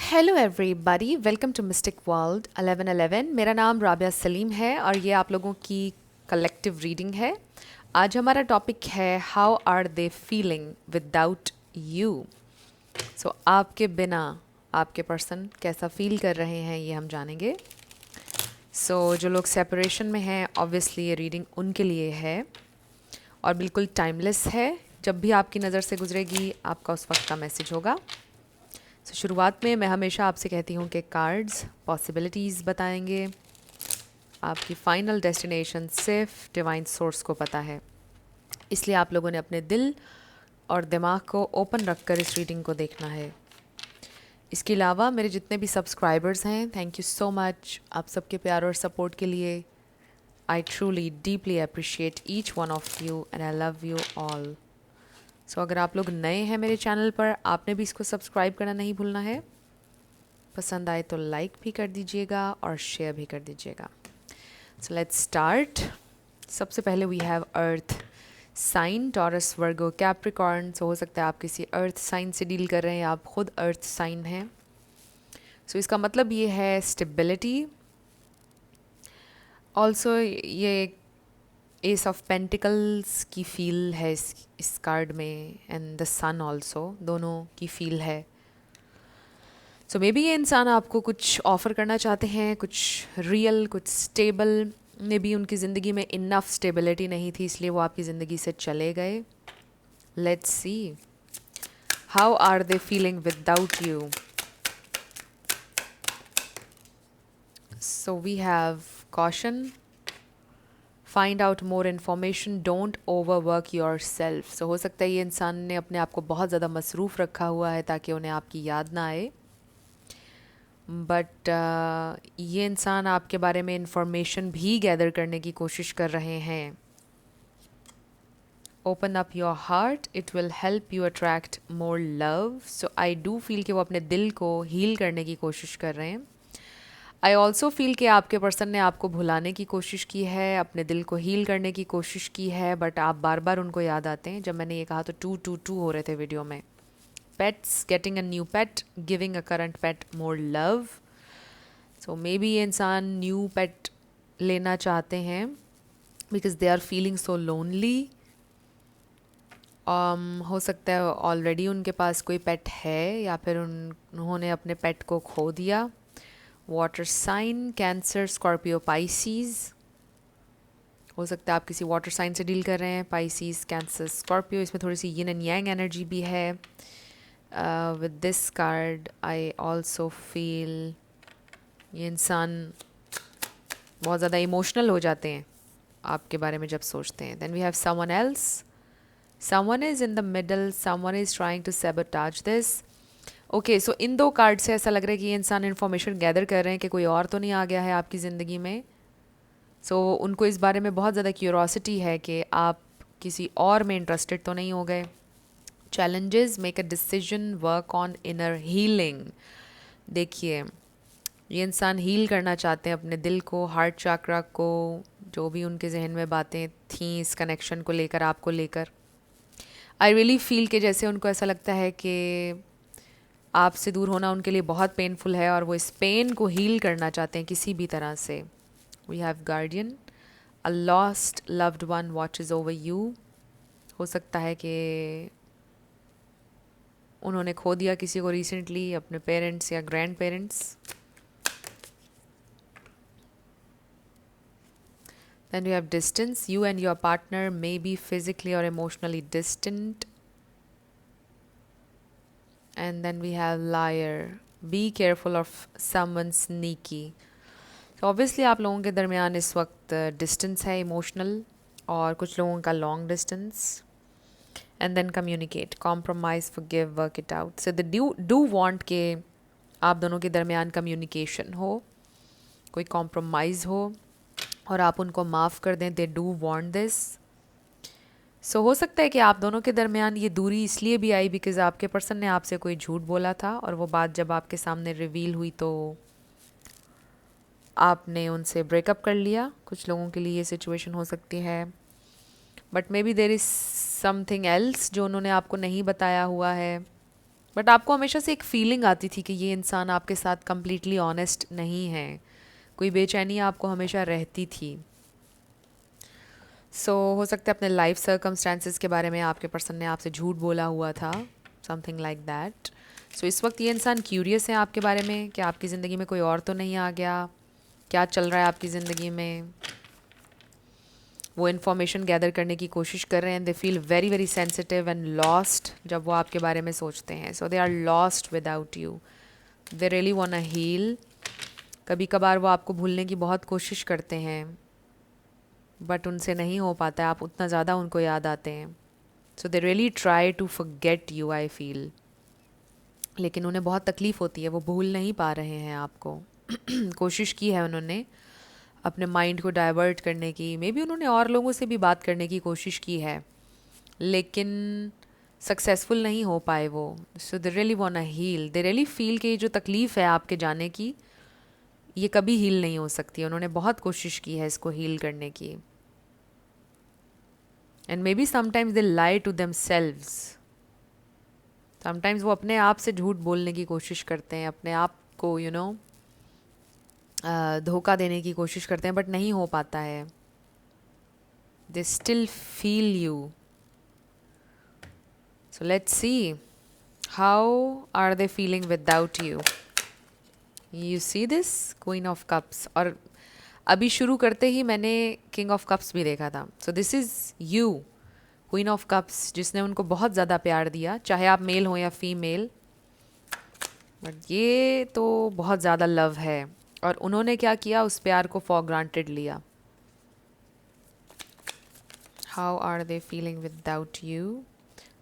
Hello everybody, welcome to mystic world 1111। मेरा नाम राबिया सलीम है और ये आप लोगों की कलेक्टिव रीडिंग है। आज हमारा टॉपिक है how are they feeling without you. So आपके बिना आपके पर्सन कैसा फील कर रहे हैं ये हम जानेंगे। जो लोग सेपरेशन में हैं, ऑब्वियसली ये रीडिंग उनके लिए है और बिल्कुल टाइमलेस है। जब भी आपकी नज़र से गुजरेगी आपका उस वक्त का मैसेज होगा। शुरुआत में मैं हमेशा आपसे कहती हूँ कि कार्ड्स पॉसिबिलिटीज़ बताएंगे, आपकी फ़ाइनल डेस्टिनेशन सिर्फ डिवाइन सोर्स को पता है। इसलिए आप लोगों ने अपने दिल और दिमाग को ओपन रखकर इस रीडिंग को देखना है। इसके अलावा मेरे जितने भी सब्सक्राइबर्स हैं, थैंक यू सो मच आप सबके प्यार और सपोर्ट के लिए। I truly deeply appreciate each one of you and I love you all. अगर आप लोग नए हैं मेरे चैनल पर, आपने भी इसको सब्सक्राइब करना नहीं भूलना है। पसंद आए तो लाइक भी कर दीजिएगा और शेयर भी कर दीजिएगा। Let's start. सबसे पहले we have earth sign, Taurus, Virgo, Capricorn. हो सकता है आप किसी अर्थ साइन से डील कर रहे हैं, आप खुद अर्थ साइन हैं। इसका मतलब ये है स्टेबिलिटी। ऑल्सो ये एस ऑफ पेंटिकल्स की फील है इस कार्ड में, एंड द सन ऑल्सो, दोनों की फील है। मे बी ये इंसान आपको कुछ ऑफ़र करना चाहते हैं, कुछ रियल, कुछ स्टेबल। मे बी उनकी ज़िंदगी में इनफ स्टेबिलिटी नहीं थी, इसलिए वो आपकी ज़िंदगी से चले गए। Let's see how are they feeling without you. We have caution, find out more information, don't over work yourself. हो सकता है ये इंसान ने अपने आप को बहुत ज़्यादा मसरूफ़ रखा हुआ है ताकि उन्हें आपकी याद ना आए। बट ये इंसान आपके बारे में इंफॉर्मेशन भी गैदर करने की कोशिश कर रहे हैं। Open up your heart, it will help you attract more love. I do feel कि वो अपने दिल को हील करने की कोशिश कर रहे हैं। आई ऑल्सो फील कि आपके पर्सन ने आपको भुलाने की कोशिश की है, अपने दिल को हील करने की कोशिश की है, बट आप बार बार उनको याद आते हैं। जब मैंने ये कहा तो 222 हो रहे थे वीडियो में। Pets, getting a new pet, giving a current pet more love. Maybe ये इंसान न्यू पेट लेना चाहते हैं because they are feeling so lonely. हो सकता है ऑलरेडी उनके पास कोई पेट है या फिर उन्होंने अपने पेट को खो दिया। Water sign, Cancer, Scorpio, Pisces. हो सकता है आप किसी वाटर साइन से डील कर रहे हैं, पाइसीज, कैंसर, स्कॉर्पियो। इसमें थोड़ी सी यिन एंड यांग एनर्जी भी है। With this card I also feel ये इंसान बहुत ज़्यादा इमोशनल हो जाते हैं आपके बारे में जब सोचते हैं। Then we have someone else, someone is in the middle, someone is trying to sabotage this. Okay, इन दो कार्ड से ऐसा लग रहा है कि ये इंसान इन्फॉर्मेशन गैदर कर रहे हैं कि कोई और तो नहीं आ गया है आपकी ज़िंदगी में। उनको इस बारे में बहुत ज़्यादा क्यूरोसिटी है कि आप किसी और में इंटरेस्टेड तो नहीं हो गए। Challenges, make a decision, work on inner healing. देखिए, ये इंसान हील करना चाहते हैं अपने दिल को, हार्ट चाक्रा को, जो भी उनके जहन में बातें थीं इस कनेक्शन को लेकर, आपको लेकर। आई रियली फील कि जैसे उनको ऐसा लगता है कि आपसे दूर होना उनके लिए बहुत पेनफुल है और वो इस पेन को हील करना चाहते हैं किसी भी तरह से। We have guardian, a lost loved one watches over you. हो सकता है कि उन्होंने खो दिया किसी को रिसेंटली, अपने पेरेंट्स या grand parents. Then we have distance. You and your partner may be physically or emotionally distant. And then we have liar. Be careful of someone sneaky. Obviously आप लोगों के दरमियान इस वक्त distance है emotional, और कुछ लोगों का long distance. And then communicate, compromise, forgive, work it out. So they do want कि आप दोनों के दरमियान communication हो, कोई compromise हो और आप उनको माफ़ कर दें। They do want this. हो सकता है कि आप दोनों के दरमियान ये दूरी इसलिए भी आई बिकॉज़ आपके पर्सन ने आपसे कोई झूठ बोला था और वो बात जब आपके सामने रिवील हुई तो आपने उनसे ब्रेकअप कर लिया। कुछ लोगों के लिए ये सिचुएशन हो सकती है, but may be there is something else जो उन्होंने आपको नहीं बताया हुआ है। बट आपको हमेशा से एक फीलिंग आती थी कि ये इंसान आपके साथ कम्प्लीटली ऑनेस्ट नहीं है, कोई बेचैनी आपको हमेशा रहती थी। हो सकता है अपने लाइफ सर्कमस्टांसिस के बारे में आपके पर्सन ने आपसे झूठ बोला हुआ था, समथिंग लाइक दैट। इस वक्त ये इंसान क्यूरियस है आपके बारे में कि आपकी ज़िंदगी में कोई और तो नहीं आ गया, क्या चल रहा है आपकी ज़िंदगी में। वो इन्फॉर्मेशन गैदर करने की कोशिश कर रहे हैं। They feel very very sensitive and lost जब वो आपके बारे में सोचते हैं। So they are lost without you. They really want a heal. कभी कभार वो आपको भूलने की बहुत कोशिश करते हैं, बट उनसे नहीं हो पाता है, आप उतना ज़्यादा उनको याद आते हैं। So they really try to forget you, I feel. लेकिन उन्हें बहुत तकलीफ़ होती है, वो भूल नहीं पा रहे हैं आपको। कोशिश की है उन्होंने अपने माइंड को डाइवर्ट करने की, मे बी उन्होंने और लोगों से भी बात करने की कोशिश की है, लेकिन सक्सेसफुल नहीं हो पाए वो। So they really want a heal. They really feel कि ये जो तकलीफ़ है आपके जाने की, ये कभी हील नहीं हो सकती। उन्होंने बहुत कोशिश की है इसको हील करने की। And maybe sometimes they lie to themselves. Sometimes वो अपने आप से झूठ बोलने की कोशिश करते हैं, अपने आप को धोखा देने की कोशिश करते हैं, बट नहीं हो पाता है। They still feel you. So let's see how are they feeling without you. You see this queen of cups, और अभी शुरू करते ही मैंने किंग ऑफ कप्स भी देखा था। So this is you, queen of cups, जिसने उनको बहुत ज़्यादा प्यार दिया, चाहे आप मेल हो या फीमेल। बट ये तो बहुत ज़्यादा लव है, और उन्होंने क्या किया, उस प्यार को फॉर ग्रांटेड लिया। How are they feeling without you.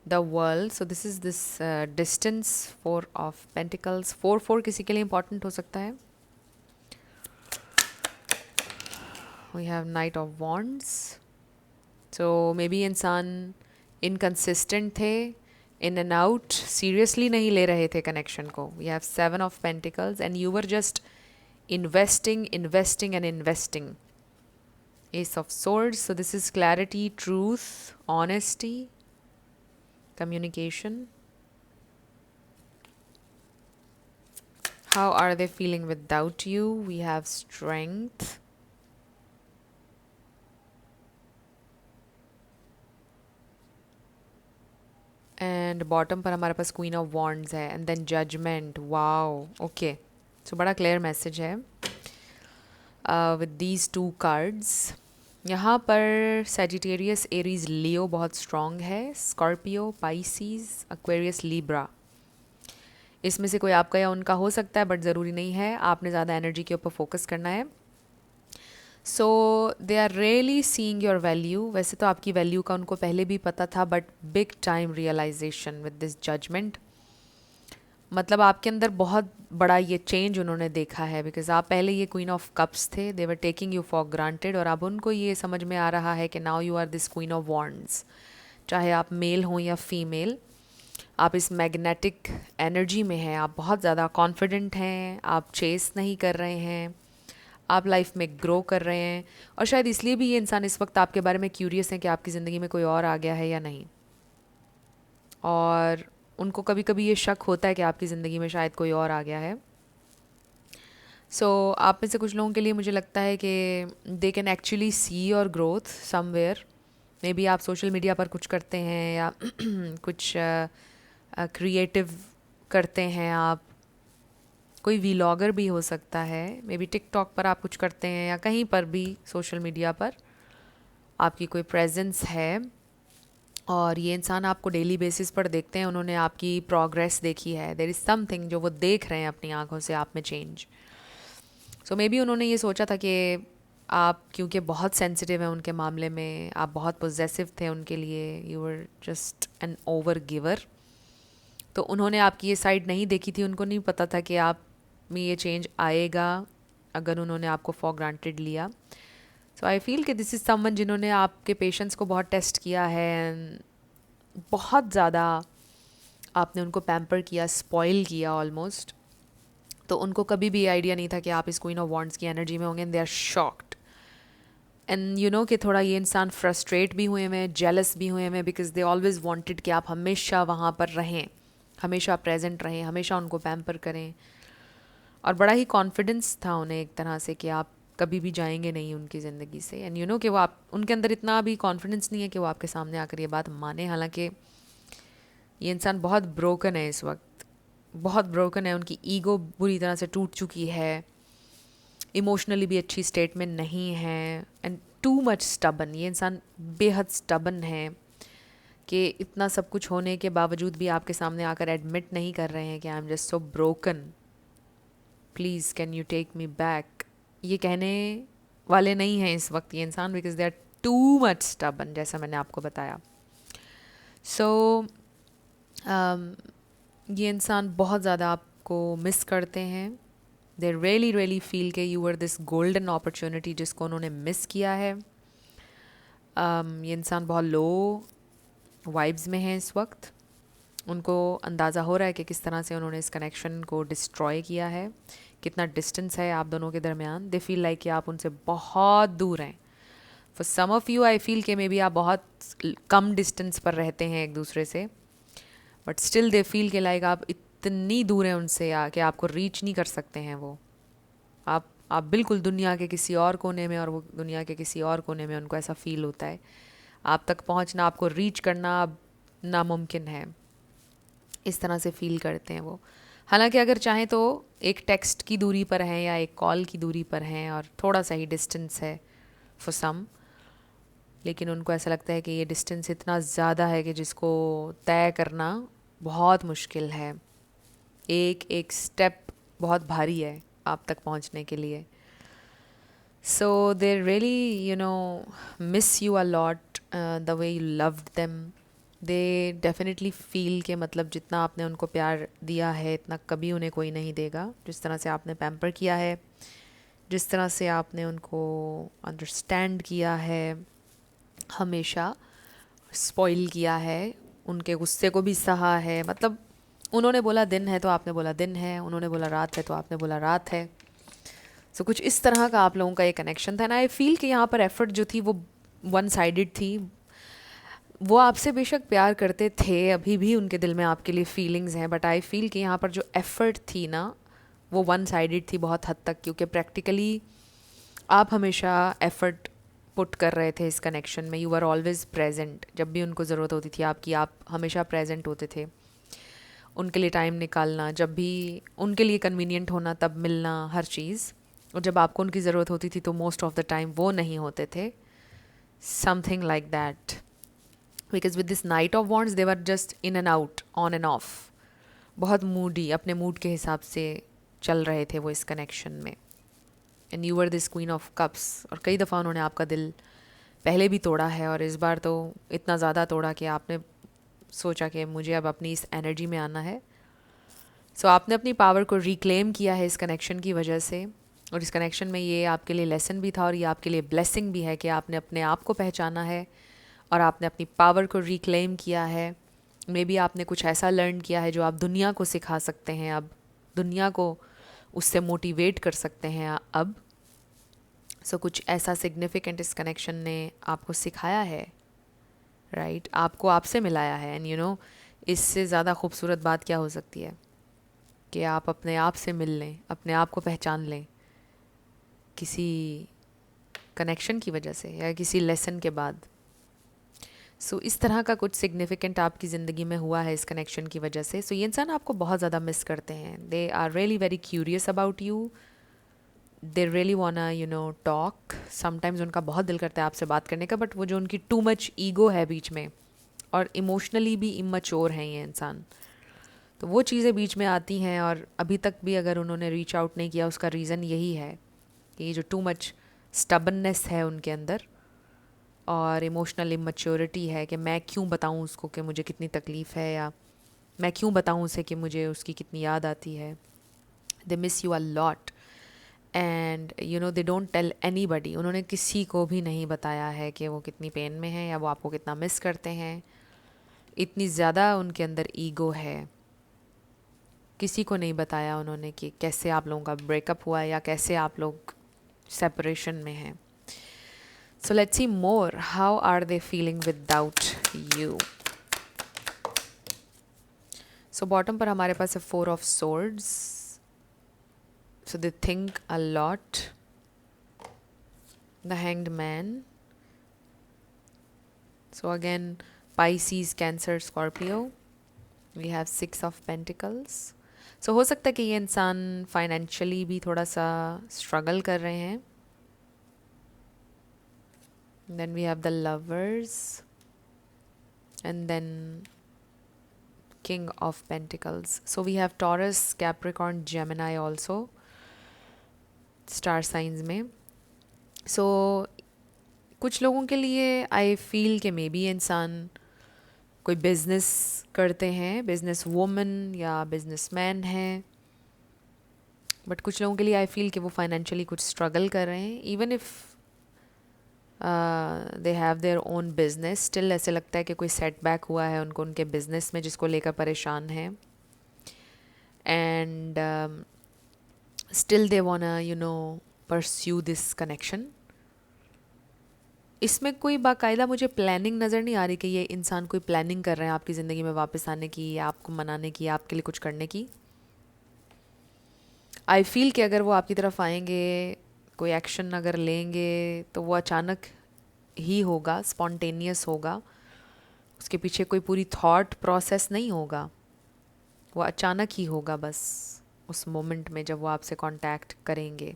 The world. So this is this distance, 4 of pentacles. 4 किसी के लिए इंपॉर्टेंट हो सकता है। We have knight of wands. So maybe इंसान इनकंसिस्टेंट थे, इन एंड आउट, सीरियसली नहीं ले रहे थे कनेक्शन को। We have 7 of pentacles and you were just investing, investing and investing. Ace of Swords. So this is clarity, truth, honesty, communication. How are they feeling without you? We have strength. And bottom पर हमारे पास Queen of Wands है, and then Judgment. Wow. Okay. So बड़ा clear message है with these 2 cards. यहाँ पर Sagittarius, Aries, Leo बहुत strong है. Scorpio, Pisces, Aquarius, Libra. इसमें से कोई आपका या उनका हो सकता है, बट ज़रूरी नहीं है। आपने ज़्यादा एनर्जी के ऊपर फोकस करना है। So they are really seeing your value. वैसे तो आपकी वैल्यू का उनको पहले भी पता था, but big time realisation with this judgement. मतलब आपके अंदर बहुत बड़ा ये चेंज उन्होंने देखा है, बिकॉज आप पहले ये क्वीन ऑफ कप्स थे, they were taking you for granted, और अब उनको ये समझ में आ रहा है कि now you are this queen of wands. चाहे आप मेल हों या फीमेल, आप इस मैग्नेटिक एनर्जी में हैं, आप बहुत ज़्यादा कॉन्फिडेंट हैं, आप चेस नहीं कर रहे हैं, आप लाइफ में ग्रो कर रहे हैं। और शायद इसलिए भी ये इंसान इस वक्त आपके बारे में क्यूरियस है कि आपकी ज़िंदगी में कोई और आ गया है या नहीं। और उनको कभी कभी ये शक होता है कि आपकी ज़िंदगी में शायद कोई और आ गया है। आप में से कुछ लोगों के लिए मुझे लगता है कि they can actually see your growth somewhere. May be आप सोशल मीडिया पर कुछ करते हैं, या कुछ क्रिएटिव करते हैं, आप कोई व्लॉगर भी हो सकता है, मे बी टिकटॉक पर आप कुछ करते हैं, या कहीं पर भी सोशल मीडिया पर आपकी कोई प्रेजेंस है, और ये इंसान आपको डेली बेसिस पर देखते हैं। उन्होंने आपकी प्रोग्रेस देखी है, देयर इज़ समथिंग जो वो देख रहे हैं अपनी आंखों से आप में चेंज। सो मे बी उन्होंने ये सोचा था कि आप क्योंकि बहुत सेंसिटिव हैं उनके मामले में, आप बहुत पोजेसिव थे उनके लिए, you were just an over giver. तो उन्होंने आपकी ये साइड नहीं देखी थी, उनको नहीं पता था कि आप में ये चेंज आएगा अगर उन्होंने आपको फॉर ग्रांटेड लिया। सो आई फील कि दिस इज़ समवन जिन्होंने आपके पेशेंस को बहुत टेस्ट किया है, एंड बहुत ज़्यादा आपने उनको पैम्पर किया, स्पॉइल किया ऑलमोस्ट। तो उनको कभी भी आइडिया नहीं था कि आप इस क्वीन ऑफ वॉन्ड्स की एनर्जी में होंगे, and they are shocked. And you know कि थोड़ा ये इंसान फ्रस्ट्रेट भी हुए हैं, जेलस भी हुए हैं, बिकॉज दे ऑलवेज वांटेड कि आप हमेशा वहाँ पर रहें, हमेशा प्रेजेंट रहें, हमेशा उनको पैम्पर करें, और बड़ा ही कॉन्फिडेंस था उन्हें एक तरह से कि आप कभी भी जाएंगे नहीं उनकी ज़िंदगी से। एंड यू नो कि वो आप, उनके अंदर इतना भी कॉन्फिडेंस नहीं है कि वो आपके सामने आकर ये बात माने। हालांकि ये इंसान बहुत ब्रोकन है इस वक्त, बहुत ब्रोकन है, उनकी ईगो बुरी तरह से टूट चुकी है, इमोशनली भी अच्छी स्टेट में नहीं है, एंड टू मच स्टबन। ये इंसान बेहद स्टबन है कि इतना सब कुछ होने के बावजूद भी आपके सामने आकर एडमिट नहीं कर रहे हैं कि I am just so broken, please can you take me back. ये कहने वाले नहीं हैं इस वक्त ये इंसान, because they are too much stubborn, जैसा मैंने आपको बताया। सो ये इंसान बहुत ज़्यादा आपको मिस करते हैं। दे रियली रियली फील के you are this golden opportunity जिसको उन्होंने मिस किया है। ये इंसान बहुत लो वाइब्स में है इस वक्त। उनको अंदाज़ा हो रहा है कि किस तरह से उन्होंने इस कनेक्शन को डिस्ट्रॉय किया है, कितना डिस्टेंस है आप दोनों के दरमियान। दे फील लाइक कि आप उनसे बहुत दूर हैं। For some of you I feel कि मे बी आप बहुत कम डिस्टेंस पर रहते हैं एक दूसरे से, बट स्टिल दे फील के लाइक आप इतनी दूर हैं उनसे कि आपको रीच नहीं कर सकते हैं वो। आप बिल्कुल दुनिया के किसी और कोने में और वो दुनिया के किसी और कोने में, उनको ऐसा फील होता है। आप तक पहुंचना, आपको रीच करना अब नामुमकिन है, इस तरह से फील करते हैं वो। हालांकि अगर चाहें तो एक टेक्स्ट की दूरी पर हैं या एक कॉल की दूरी पर हैं और थोड़ा सा ही डिस्टेंस है फॉर सम, लेकिन उनको ऐसा लगता है कि ये डिस्टेंस इतना ज़्यादा है कि जिसको तय करना बहुत मुश्किल है। एक एक स्टेप बहुत भारी है आप तक पहुंचने के लिए। So they really you know miss you a lot the way you loved them. They definitely feel के मतलब जितना आपने उनको प्यार दिया है इतना कभी उन्हें कोई नहीं देगा। जिस तरह से आपने पैम्पर किया है, जिस तरह से आपने उनको अंडरस्टैंड किया है, हमेशा स्पॉइल किया है, उनके गुस्से को भी सहा है। मतलब उन्होंने बोला दिन है तो आपने बोला दिन है, उन्होंने बोला रात है तो आपने बोला रात है। सो कुछ इस तरह का आप लोगों का ये कनेक्शन था। एंड आई फील कि यहाँ पर एफर्ट जो थी वो वन साइडेड थी। वो आपसे बेशक प्यार करते थे, अभी भी उनके दिल में आपके लिए फीलिंग्स हैं, बट आई फील कि यहाँ पर जो एफ़र्ट थी ना वो वन साइडेड थी बहुत हद तक, क्योंकि प्रैक्टिकली आप हमेशा एफ़र्ट पुट कर रहे थे इस कनेक्शन में। यू आर ऑलवेज प्रेजेंट, जब भी उनको ज़रूरत होती थी आपकी आप हमेशा प्रेजेंट होते थे। उनके लिए टाइम निकालना, जब भी उनके लिए कन्वीनियंट होना तब मिलना, हर चीज़। और जब आपको उनकी ज़रूरत होती थी तो मोस्ट ऑफ द टाइम वो नहीं होते थे, something like that. Because with this night of wants they were just in and out, on end of, बहुत मूडी, अपने मूड के हिसाब से चल रहे थे वो इस कनेक्शन में। And you were this queen of cups. और कई दफ़ा उन्होंने आपका दिल पहले भी तोड़ा है, और इस बार तो इतना ज़्यादा तोड़ा कि आपने सोचा कि मुझे अब अपनी इस एनर्जी में आना है। सो आपने अपनी पावर को रिक्लेम किया है इस कनेक्शन की वजह से। और इस कनेक्शन में ये आपके लिए लेसन भी था और ये आपके लिए ब्लेसिंग भी है कि आपने अपने आप को पहचाना है और आपने अपनी पावर को रिक्लेम किया है। मे बी आपने कुछ ऐसा लर्न किया है जो आप दुनिया को सिखा सकते हैं, अब दुनिया को उससे मोटिवेट कर सकते हैं अब। सो कुछ ऐसा सिग्निफिकेंट इस कनेक्शन ने आपको सिखाया है, राइट? आपको आपसे मिलाया है। एंड यू नो इससे ज़्यादा खूबसूरत बात क्या हो सकती है कि आप अपने आप से मिल लें, अपने आप को पहचान लें किसी कनेक्शन की वजह से या किसी लेसन के बाद। सो इस तरह का कुछ सिग्निफिकेंट आपकी ज़िंदगी में हुआ है इस कनेक्शन की वजह से। सो ये इंसान आपको बहुत ज़्यादा मिस करते हैं। They are really very curious about you, they really wanna you know talk. Sometimes उनका बहुत दिल करता है आपसे बात करने का, बट वो जो उनकी टू मच ईगो है बीच में, और इमोशनली भी इमैच्योर हैं ये इंसान, तो वो चीज़ें बीच में आती हैं। और अभी तक भी अगर उन्होंने रीच आउट नहीं किया उसका रीज़न यही है कि ये जो टू मच स्टबननेस है उनके अंदर और इमोशनल इमैच्योरिटी है कि मैं क्यों बताऊं उसको कि मुझे कितनी तकलीफ़ है, या मैं क्यों बताऊं उसे कि मुझे उसकी कितनी याद आती है। They miss you a lot and you know they don't tell anybody. उन्होंने किसी को भी नहीं बताया है कि वो कितनी पेन में है या वो आपको कितना मिस करते हैं। इतनी ज़्यादा उनके अंदर ईगो है, किसी को नहीं बताया उन्होंने कि कैसे आप लोगों का ब्रेकअप हुआ है या कैसे आप लोग सेपरेशन में हैं। So let's see more, how are they feeling without you. So bottom पर हमारे पास है 4 of swords. So they think a lot. The Hanged Man. So again, Pisces, Cancer, Scorpio. We have 6 of Pentacles. So हो सकता है कि ये इंसान फाइनेंशियली भी थोड़ा सा स्ट्रगल कर रहे हैं. Then we have the Lovers. And then King of Pentacles. So we have Taurus, Capricorn, Gemini also. Star signs में. सो कुछ लोगों के लिए आई फील कि मे बी इंसान कोई बिजनेस करते हैं, बिजनेस वूमन या बिजनेसमैन हैं, बट कुछ लोगों के लिए आई फील कि वो फाइनेंशियली कुछ स्ट्रगल कर रहे हैं. Even if they have their own business, still ऐसे लगता है कि कोई सेटबैक हुआ है उनको उनके बिजनेस में जिसको लेकर परेशान हैं. And still they wanna pursue this connection. इसमें कोई बाकायदा मुझे प्लानिंग नज़र नहीं आ रही कि ये इंसान कोई प्लानिंग कर रहे हैं आपकी ज़िंदगी में वापस आने की, या आपको मनाने की, या आपके लिए कुछ करने की. आई फील कि अगर वो आपकी तरफ आएंगे, कोई एक्शन अगर लेंगे, तो वो अचानक ही होगा, स्पॉन्टेनियस होगा. उसके पीछे कोई पूरी थॉट प्रोसेस नहीं होगा, वो अचानक ही होगा बस उस मोमेंट में जब वो आपसे कांटेक्ट करेंगे.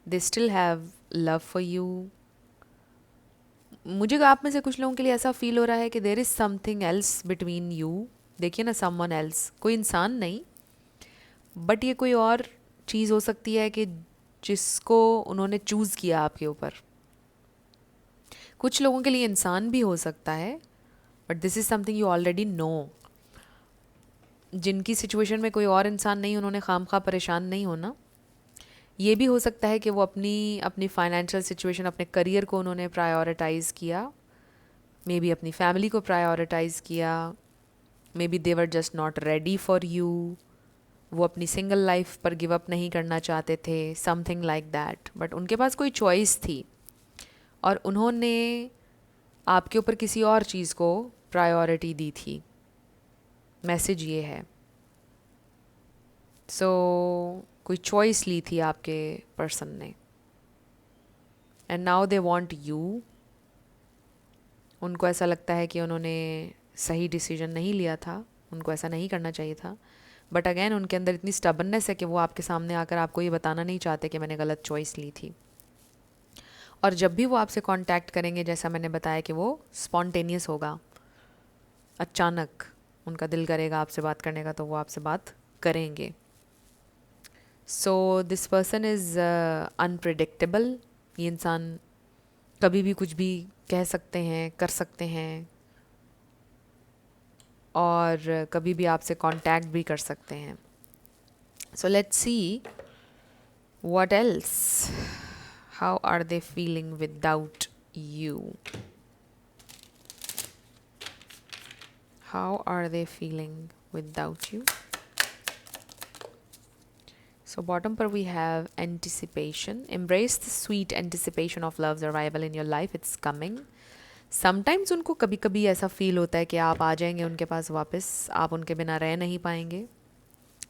They still have love for you. मुझे आप में से कुछ लोगों के लिए ऐसा फील हो रहा है कि there is something else between you. देखिए ना, समवन एल्स, कोई इंसान नहीं, बट ये कोई और चीज़ हो सकती है कि जिसको उन्होंने चूज़ किया आपके ऊपर. कुछ लोगों के लिए इंसान भी हो सकता है, but this is something you already know. जिनकी सिचुएशन में कोई और इंसान नहीं, उन्होंने खामखा परेशान नहीं होना. ये भी हो सकता है कि वो अपनी फाइनेंशियल सिचुएशन, अपने करियर को उन्होंने प्रायोरिटाइज़ किया, मे बी अपनी फैमिली को प्रायोरिटाइज़ किया, may be they were just not ready for you. वो अपनी सिंगल लाइफ पर गिव अप नहीं करना चाहते थे, समथिंग लाइक दैट. बट उनके पास कोई चॉइस थी और उन्होंने आपके ऊपर किसी और चीज़ को प्रायोरिटी दी थी. मैसेज ये है. सो कोई चॉइस ली थी आपके पर्सन ने, and now they want you. उनको ऐसा लगता है कि उन्होंने सही डिसीजन नहीं लिया था, उनको ऐसा नहीं करना चाहिए था. बट अगेन उनके अंदर इतनी स्टबननेस है कि वो आपके सामने आकर आपको ये बताना नहीं चाहते कि मैंने गलत चॉइस ली थी. और जब भी वो आपसे कांटेक्ट करेंगे, जैसा मैंने बताया कि वो स्पॉन्टेनियस होगा, अचानक उनका दिल करेगा आपसे बात करने का, तो वो आपसे बात करेंगे. So this person is unpredictable. ये इंसान कभी भी कुछ भी कह सकते हैं, कर सकते हैं, और कभी भी आपसे कांटेक्ट भी कर सकते हैं. So let's see what else. How are they feeling without you. How are they feeling without you? So bottom पर we have anticipation. Embrace the sweet anticipation of love's arrival in your life. It's coming. Sometimes उनको कभी कभी ऐसा feel होता है कि आप आ जाएंगे उनके पास वापस, आप उनके बिना रह नहीं पाएंगे.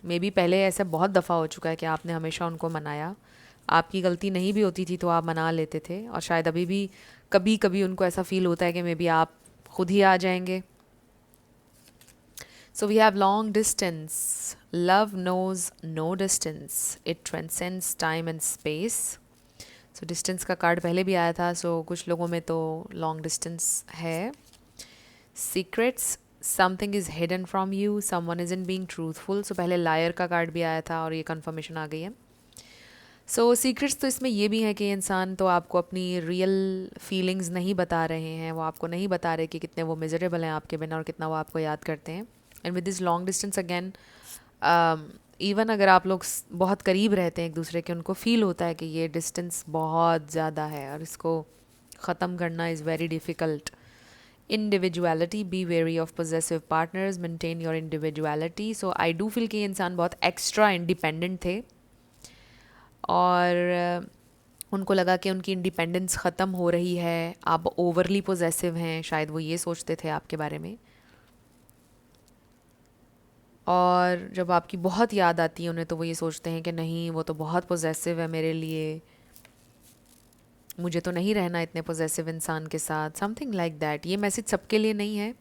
मे बी पहले ऐसा बहुत दफ़ा हो चुका है कि आपने हमेशा उनको मनाया. आपकी गलती नहीं भी होती थी तो आप मना लेते थे, और शायद अभी भी कभी कभी उनको ऐसा फील होता है कि मे बी आप खुद ही आ जाएंगे. So we have long distance. Love knows no distance. It transcends time and space. So distance का कार्ड पहले भी आया था, so कुछ लोगों में तो long distance है. Secrets. Something is hidden from you. Someone isn't being truthful. So पहले liar का कार्ड भी आया था और ये confirmation आ गई है. So secrets तो इसमें ये भी है कि इंसान तो आपको अपनी real feelings नहीं बता रहे हैं, वो आपको नहीं बता रहे कि कितने वो miserable हैं आपके बिना और कितना वो आपको याद करते हैं. And with this long distance again, even अगर आप लोग बहुत करीब रहते हैं एक दूसरे के, उनको फील होता है कि ये डिस्टेंस बहुत ज़्यादा है और इसको ख़त्म करना is very difficult. Individuality. Be very of possessive partners. Maintain your individuality. So I do feel कि ये इंसान बहुत एक्स्ट्रा इंडिपेंडेंट थे और उनको लगा कि उनकी इंडिपेंडेंस ख़त्म हो रही है, आप ओवरली पोजेसिव हैं, शायद वो ये सोचते थे आपके बारे में. और जब आपकी बहुत याद आती है उन्हें तो वो ये सोचते हैं कि नहीं, वो तो बहुत पोजेसिव है मेरे लिए, मुझे तो नहीं रहना इतने पोजेसिव इंसान के साथ, समथिंग लाइक दैट। ये मैसेज सबके लिए नहीं है,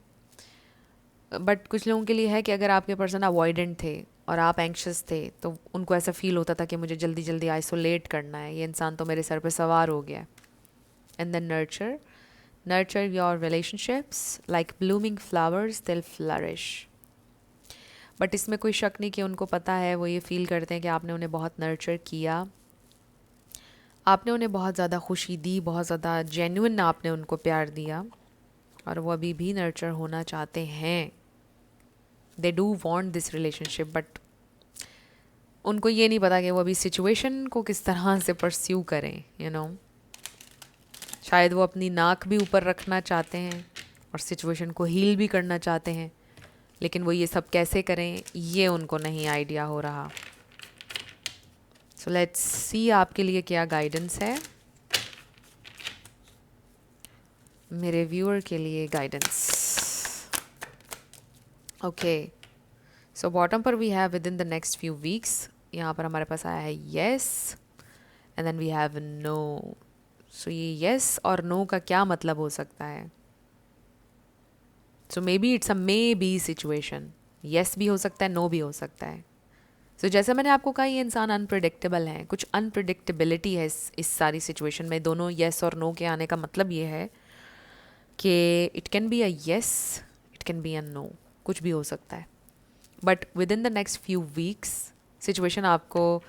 बट कुछ लोगों के लिए है कि अगर आपके पर्सन अवॉइडेंट थे और आप एंक्शस थे तो उनको ऐसा फील होता था कि मुझे जल्दी जल्दी आइसोलेट करना है, ये इंसान तो मेरे सर पे सवार हो गया है। And then nurture your relationships like blooming flowers, दिल फ्लरिश। बट इसमें कोई शक नहीं कि उनको पता है, वो ये फील करते हैं कि आपने उन्हें बहुत नर्चर किया, आपने उन्हें बहुत ज़्यादा खुशी दी, बहुत ज़्यादा जेन्युइन आपने उनको प्यार दिया, और वो अभी भी नर्चर होना चाहते हैं। They do want this relationship, but उनको ये नहीं पता कि वो अभी सिचुएशन को किस तरह से परस्यू करें, यू नो। शायद वो अपनी नाक भी ऊपर रखना चाहते हैं और सिचुएशन को हील भी करना चाहते हैं, लेकिन वो ये सब कैसे करें ये उनको नहीं आइडिया हो रहा। सो लेट्स सी आपके लिए क्या गाइडेंस है, मेरे व्यूअर के लिए गाइडेंस। ओके, सो बॉटम पर we have within the next few weeks, यहाँ पर हमारे पास आया है yes and then we have no. So ये येस और नो का क्या मतलब हो सकता है? So maybe it's a maybe situation, yes भी हो सकता है, नो भी हो सकता है। सो जैसे मैंने आपको कहा, ये इंसान अनप्रिडिक्टेबल है, कुछ अनप्रिडिक्टेबिलिटी है इस सारी सिचुएशन में। दोनों येस और नो के आने का मतलब ये है कि it can be a yes, it can be a no, कुछ भी हो सकता है। But within the next few weeks situation आपको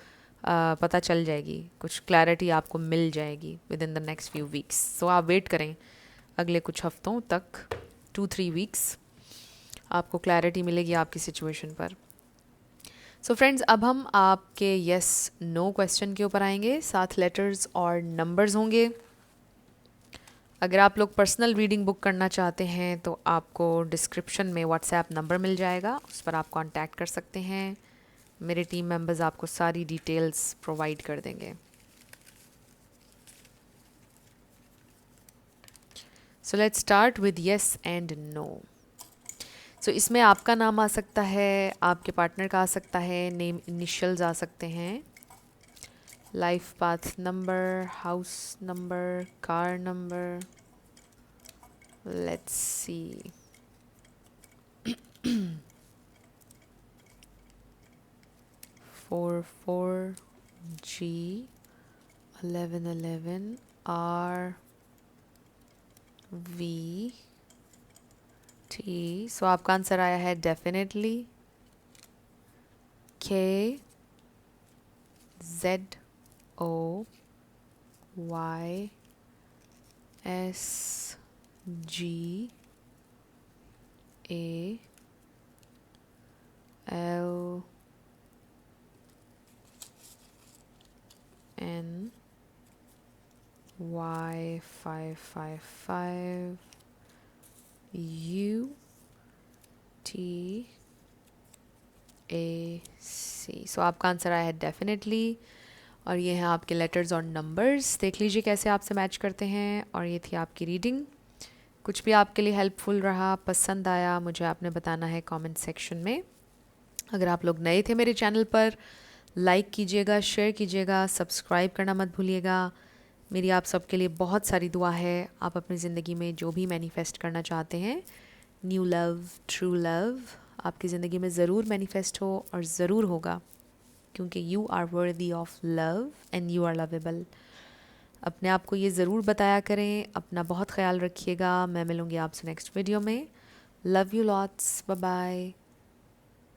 पता चल जाएगी, कुछ क्लैरिटी आपको मिल जाएगी within the next few weeks. So आप वेट करें अगले कुछ हफ्तों तक, 2-3 वीक्स, आपको क्लैरिटी मिलेगी आपकी सिचुएशन पर। सो फ्रेंड्स, अब हम आपके येस नो क्वेश्चन के ऊपर आएंगे, साथ लेटर्स और नंबर्स होंगे। अगर आप लोग पर्सनल रीडिंग बुक करना चाहते हैं तो आपको डिस्क्रिप्शन में व्हाट्सएप नंबर मिल जाएगा, उस पर आप कांटेक्ट कर सकते हैं। मेरे टीम मेंबर्स आपको सारी डिटेल्स प्रोवाइड कर देंगे। So let's start with yes and no. So इसमें आपका नाम आ सकता है, आपके पार्टनर का आ सकता है, नेम इनिशियल्स आ सकते हैं, life path number, house number, car number. Let's see, 44G 1111 RVT। सो आपका आंसर आया है डेफिनेटली KZOY555UTAC। सो आपका आंसर आया है डेफिनेटली, और ये हैं आपके लेटर्स और नंबर्स। देख लीजिए कैसे आपसे मैच करते हैं। और ये थी आपकी रीडिंग। कुछ भी आपके लिए हेल्पफुल रहा, पसंद आया, मुझे आपने बताना है कमेंट सेक्शन में। अगर आप लोग नए थे मेरे चैनल पर, लाइक कीजिएगा, शेयर कीजिएगा, सब्सक्राइब करना मत भूलिएगा। मेरी आप सबके लिए बहुत सारी दुआ है। आप अपनी ज़िंदगी में जो भी मैनिफेस्ट करना चाहते हैं, न्यू लव, ट्रू लव, आपकी ज़िंदगी में ज़रूर मैनिफेस्ट हो, और ज़रूर होगा, क्योंकि you are worthy of love and you are lovable. अपने आप को ये ज़रूर बताया करें। अपना बहुत ख्याल रखिएगा। मैं मिलूँगी आपसे नेक्स्ट वीडियो में। Love you lots, bye bye.